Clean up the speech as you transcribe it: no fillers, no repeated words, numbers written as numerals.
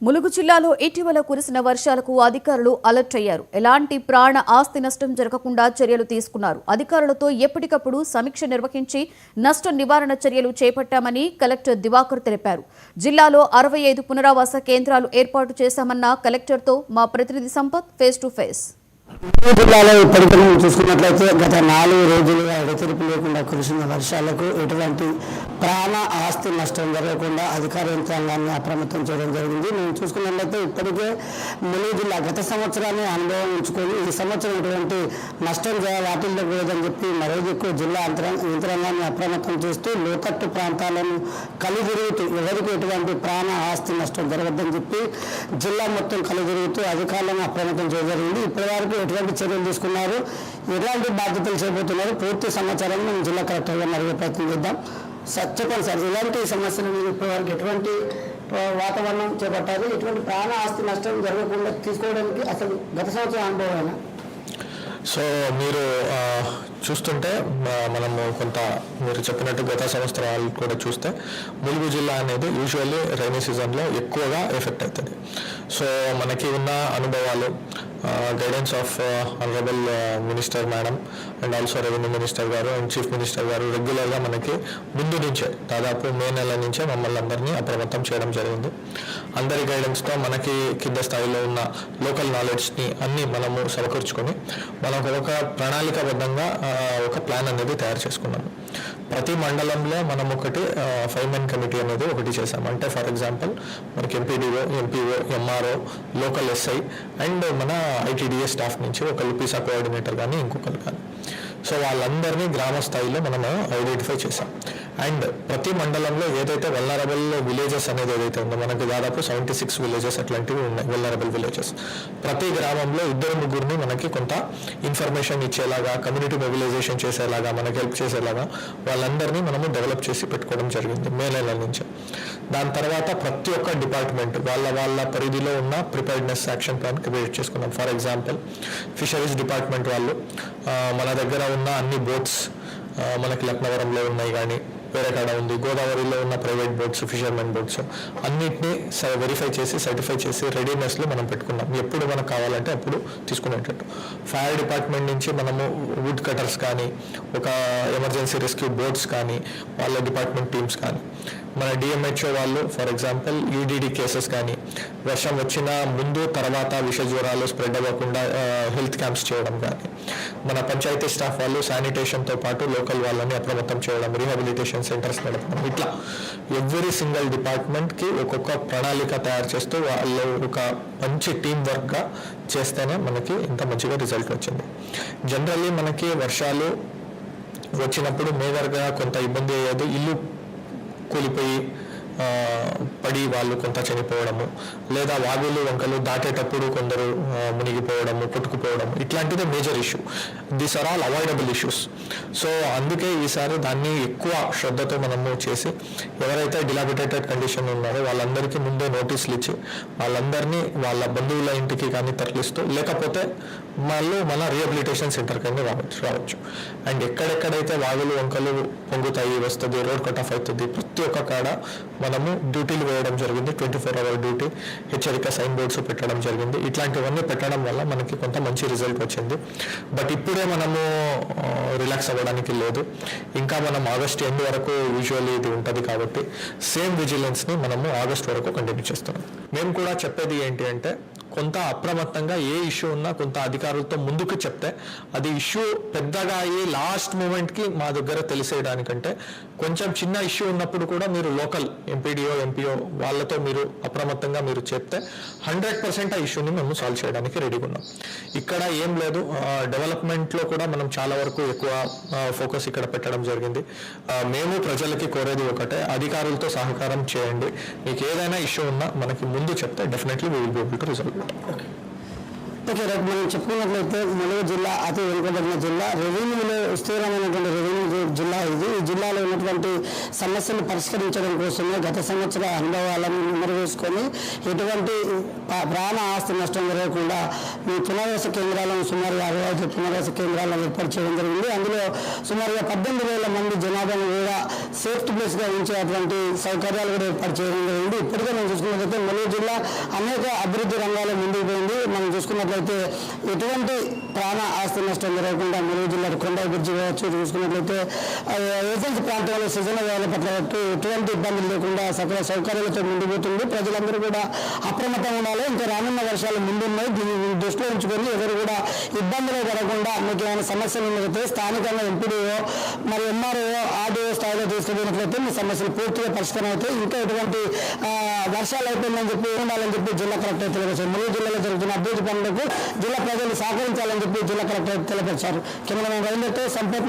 ములుగు జిల్లాలో ఇటీవల కురిసిన వర్షాలకు అధికారులు అలర్ట్ అయ్యారు. ఎలాంటి ప్రాణ ఆస్తి నష్టం జరగకుండా చర్యలు తీసుకున్నారు. అధికారులతో ఎప్పటికప్పుడు సమీక్ష నిర్వహించి నష్ట నివారణ చర్యలు చేపట్టామని కలెక్టర్ దివాకర్ తెలిపారు. జిల్లాలో 65 పునరావాస కేంద్రాలు ఏర్పాటు చేశామన్న కలెక్టర్తో మా ప్రతినిధి సంపత్ ఫేస్ టు ఫేస్. జిల్లాలో ఇప్పటికీ చూసుకున్నట్లయితే గత 4 రోజులుగా ఎడతెరిపి లేకుండా కురిసిన వర్షాలకు ఎటువంటి ప్రాణ ఆస్తి నష్టం జరగకుండా అధికార యంత్రాంగాన్ని అప్రమత్తం చేయడం జరిగింది. మేము చూసుకున్నట్లయితే ఇప్పటికే ములుగు జిల్లా గత సంవత్సరాన్ని అనుభవం ఉంచుకొని ఈ సంవత్సరం ఎటువంటి నష్టం వాటిల్లో పోదని చెప్పి మరోజు ఎక్కువ జిల్లా యంత్రాంగాన్ని అప్రమత్తం చేస్తూ లోతట్టు ప్రాంతాలను కలిదిరుగుతూ ఎవరికి ఎటువంటి ప్రాణ ఆస్తి నష్టం జరగద్దని చెప్పి జిల్లా మొత్తం కలిదిరుగుతూ అధికారులను అప్రమత్తం చేయడం జరిగింది. ఇప్పటివరకు ఎటువంటి చర్యలు తీసుకున్నారు, ఎలాంటి బాధ్యతలు చేయబోతున్నారు, పూర్తి సమాచారం మేము జిల్లా కలెక్టర్ గారిని అడిగే ప్రయత్నం చేద్దాం. సార్ చెప్పండి సార్, ఇలాంటి సమస్యలు మీరు ఇప్పటివరకు ఎటువంటి వాతావరణం చేపట్టారు, ఎటువంటి ప్రాణ ఆస్తి నష్టం జరగకుండా తీసుకోవడానికి అసలు గత సంవత్సరం అనుభవం? సో మీరు చూస్తుంటే మనము కొంత మీరు చెప్పినట్టు గత సంవత్సరాలు కూడా చూస్తే ములుగు జిల్లా అనేది యూజువల్లీ రైనీ సీజన్లో ఎక్కువగా ఎఫెక్ట్ అవుతుంది. సో మనకి ఉన్న అనుభవాలు guidance of honourable minister madam and also revenue minister గారు అండ్ చీఫ్ మినిస్టర్ గారు రెగ్యులర్గా మనకి ముందు నుంచే దాదాపు మే నెల నుంచే మమ్మల్ని అందరినీ అప్రమత్తం చేయడం జరిగింది. అందరి గైడెన్స్తో మనకి కింద స్థాయిలో ఉన్న లోకల్ నాలెడ్జ్ని అన్నీ మనము సమకూర్చుకొని మనకు ఒక ప్రణాళికాబద్ధంగా ఒక ప్లాన్ అనేది తయారు చేసుకున్నాము. ప్రతి మండలంలో మనం ఒకటి 5-man కమిటీ అనేది ఒకటి చేసాము. అంటే ఫర్ ఎగ్జాంపుల్ మనకి MPDO, MPO, MRO, local SI and మన ఐటీడీఏ స్టాఫ్ నుంచి ఒకళ్ళు పీసా కోఆర్డినేటర్ కానీ ఇంకొకరు కానీ. సో వాళ్ళందరినీ గ్రామ స్థాయిలో మనము ఐడెంటిఫై చేసాం. అండ్ ప్రతి మండలంలో ఏదైతే వల్నరబుల్ విలేజెస్ అనేది ఏదైతే ఉందో మనకి దాదాపు 76 విలేజెస్ అట్లాంటివి ఉన్నాయి వల్నరబుల్ విలేజెస్. ప్రతి గ్రామంలో 2-3 మనకి కొంత ఇన్ఫర్మేషన్ ఇచ్చేలాగా, కమ్యూనిటీ మొబిలైజేషన్ చేసేలాగా, మనకి హెల్ప్ చేసేలాగా వాళ్ళందరినీ మనము డెవలప్ చేసి పెట్టుకోవడం జరిగింది మే నెల నుంచి. దాని తర్వాత ప్రతి ఒక్క డిపార్ట్మెంట్ వాళ్ళ పరిధిలో ఉన్న ప్రిపేర్డ్నెస్ యాక్షన్ ప్లాన్ క్రియేట్ చేసుకున్నాం. ఫర్ ఎగ్జాంపుల్ ఫిషరీస్ డిపార్ట్మెంట్ వాళ్ళు మన దగ్గర ఉన్న అన్ని బోట్స్ మనకి లక్నవరంలో ఉన్నాయి కానీ వేరే కాడ ఉంది, గోదావరిలో ఉన్న ప్రైవేట్ బోట్స్, ఫిషర్మెన్ బోట్స్ అన్నిటినీ వెరిఫై చేసి సర్టిఫై చేసి రెడీనెస్లో మనం పెట్టుకున్నాం. ఎప్పుడు మనకు కావాలంటే అప్పుడు తీసుకునేటట్టు. ఫైర్ డిపార్ట్మెంట్ నుంచి మనము వుడ్ కటర్స్ కానీ, ఒక ఎమర్జెన్సీ రెస్క్యూ బోట్స్ కానీ, వాళ్ళ డిపార్ట్మెంట్ టీమ్స్ కానీ, మన డిఎంహెచ్ఓ వాళ్ళు ఫర్ ఎగ్జాంపుల్ ఈడీడీ కేసెస్ కానీ, వర్షం వచ్చిన ముందు తర్వాత విష జ్వరాలు స్ప్రెడ్ అవ్వకుండా హెల్త్ క్యాంప్స్ చేయడం కానీ, మన పంచాయతీ స్టాఫ్ వాళ్ళు శానిటేషన్తో పాటు లోకల్ వాళ్ళని అప్రమత్తం చేయడం, రీహాబిలిటేషన్ సెంటర్స్ నడపడం, ఇట్లా ఎవ్రీ సింగిల్ డిపార్ట్మెంట్కి ఒక్కొక్క ప్రణాళిక తయారు చేస్తూ వాళ్ళు ఒక మంచి టీం వర్క్గా చేస్తేనే మనకి ఇంత మంచిగా రిజల్ట్ వచ్చింది. జనరల్లీ మనకి వర్షాలు వచ్చినప్పుడు మేజర్గా కొంత ఇబ్బంది అయ్యేది, ఇల్లు కూలిపోయి పడి వాళ్ళు కొంత చనిపోవడము, లేదా వాగులు వంకలు దాటేటప్పుడు కొందరు మునిగిపోవడము, కొట్టుకుపోవడము, ఇట్లాంటిదే major issue. These are all avoidable issues. So అందుకే ఈసారి దాన్ని ఎక్కువ శ్రద్ధతో మనము చేసి ఎవరైతే డిలాబిటేటెడ్ కండిషన్ ఉన్నారో వాళ్ళందరికీ ముందే నోటీసులు ఇచ్చి వాళ్ళందరినీ వాళ్ళ బంధువుల ఇంటికి కానీ తరలిస్తూ, లేకపోతే వాళ్ళు మన రీహాబిలిటేషన్ సెంటర్ కానీ రావచ్చు. అండ్ ఎక్కడెక్కడైతే వాగులు వంకలు పొంగుతాయి, వస్తుంది, రోడ్ కట్ ఆఫ్ అవుతుంది, ప్రతి ఒక్క కాడ మనము డ్యూటీలు వేయడం జరిగింది. 24 hour డ్యూటీ, హెచ్చరిక సైన్ బోర్డ్స్ పెట్టడం జరిగింది. ఇట్లాంటివన్నీ పెట్టడం వల్ల మనకి కొంత మంచి రిజల్ట్ వచ్చింది. బట్ ఇప్పుడే మనము రిలాక్స్ అవ్వడానికి లేదు. ఇంకా మనం ఆగస్ట్ ఎండ్ వరకు యూజువల్లీ ఇది ఉంటుంది కాబట్టి సేమ్ విజిలెన్స్ని మనము ఆగస్ట్ వరకు కంటిన్యూ చేస్తున్నాం. మేము కూడా చెప్పేది ఏంటి అంటే, కొంత అప్రమత్తంగా ఏ ఇష్యూ ఉన్నా కొంత అధికారులతో ముందుకు చెప్తే అది ఇష్యూ పెద్దగా అయ్యి లాస్ట్ మూమెంట్కి మా దగ్గర తెలిసేయడానికంటే కొంచెం చిన్న ఇష్యూ ఉన్నప్పుడు కూడా మీరు లోకల్ ఎంపీడీఓ, ఎంపీఓ వాళ్ళతో మీరు అప్రమత్తంగా మీరు చెప్తే 100% ఆ ఇష్యూని మేము సాల్వ్ చేయడానికి రెడీగా ఉన్నాం. ఇక్కడ ఏం లేదు, డెవలప్మెంట్లో కూడా మనం చాలా వరకు ఎక్కువ ఫోకస్ ఇక్కడ పెట్టడం జరిగింది. మేము ప్రజలకి కోరేది ఒకటే, అధికారులతో సహకారం చేయండి. మీకు ఏదైనా ఇష్యూ ఉన్నా మనకి ముందు చెప్తే definitely we will be able to resolve. Okay right. మనం చెప్పుకున్నట్లయితే ములుగు జిల్లా అతి వెనుకబడిన జిల్లా, రెవెన్యూలో విస్తీర్ణమైనటువంటి రెవెన్యూ జిల్లా ఇది. ఈ జిల్లాలో ఉన్నటువంటి సమస్యలు పరిష్కరించడం కోసమే గత సంవత్సర అనుభవాలను నెరవేర్చుకొని ఎటువంటి ప్రాణ ఆస్తి నష్టం జరగకుండా ఈ పునరావాస కేంద్రాలను సుమారుగా 65 పునరావాస కేంద్రాలను ఏర్పాటు చేయడం జరిగింది. అందులో సుమారుగా 18,000 మంది జనాభాను కూడా సేఫ్టీ ప్లేస్గా ఉంచేటువంటి సౌకర్యాలు కూడా ఏర్పాటు చేయడం జరిగింది. ఇప్పటికే మనం చూసుకున్నట్లయితే ములుగు జిల్లా అనేక అభివృద్ధి రంగాల్లో ముందుకు పోయింది. మనం చూసుకున్నట్లయితే ఎటువంటి ప్రాణ ఆస్తి నష్టం జరగకుండా ములుగు జిల్లా కొండ బ్రిడ్జి కావచ్చు, చూసుకున్నట్లయితే ఏజెన్సీ ప్రాంతంలో సీజనల్ వ్యాధుల పట్ల ఎటువంటి ఇబ్బందులు లేకుండా సకల సౌకర్యాలతో ముందుకుపోతుంది. ప్రజలందరూ కూడా అప్రమత్తంగా ఉండాలి. ఇంకా రానున్న వర్షాలు ముందున్నాయి. దీన్ని దృష్టిలో ఉంచుకొని ఎవరు కూడా ఇబ్బందులు పడకుండా మీకు ఏమైనా సమస్యలు ఉన్నట్లయితే స్థానికంగా ఎంపీడీఓ మరి ఎంఆర్ఓ ఆర్డీఓ స్థాయిలో తీసుకుపోయినట్లయితే మీ సమస్యలు పూర్తిగా పరిష్కారం అవుతాయి. ఇంకా ఎటువంటి వర్షాలు అయిపోయిందని చెప్పి ఉండాలని చెప్పి జిల్లా కలెక్టర్ తెలియజేశారు. ములుగు జిల్లాలో జరుగుతున్న అభివృద్ధి పనులకు జిల్లా ప్రజలు సహకరించాలని చెప్పి జిల్లా కలెక్టర్ తెలియపరిచారు. కెమెరామెన్ రవీంద్రతో సంపత్.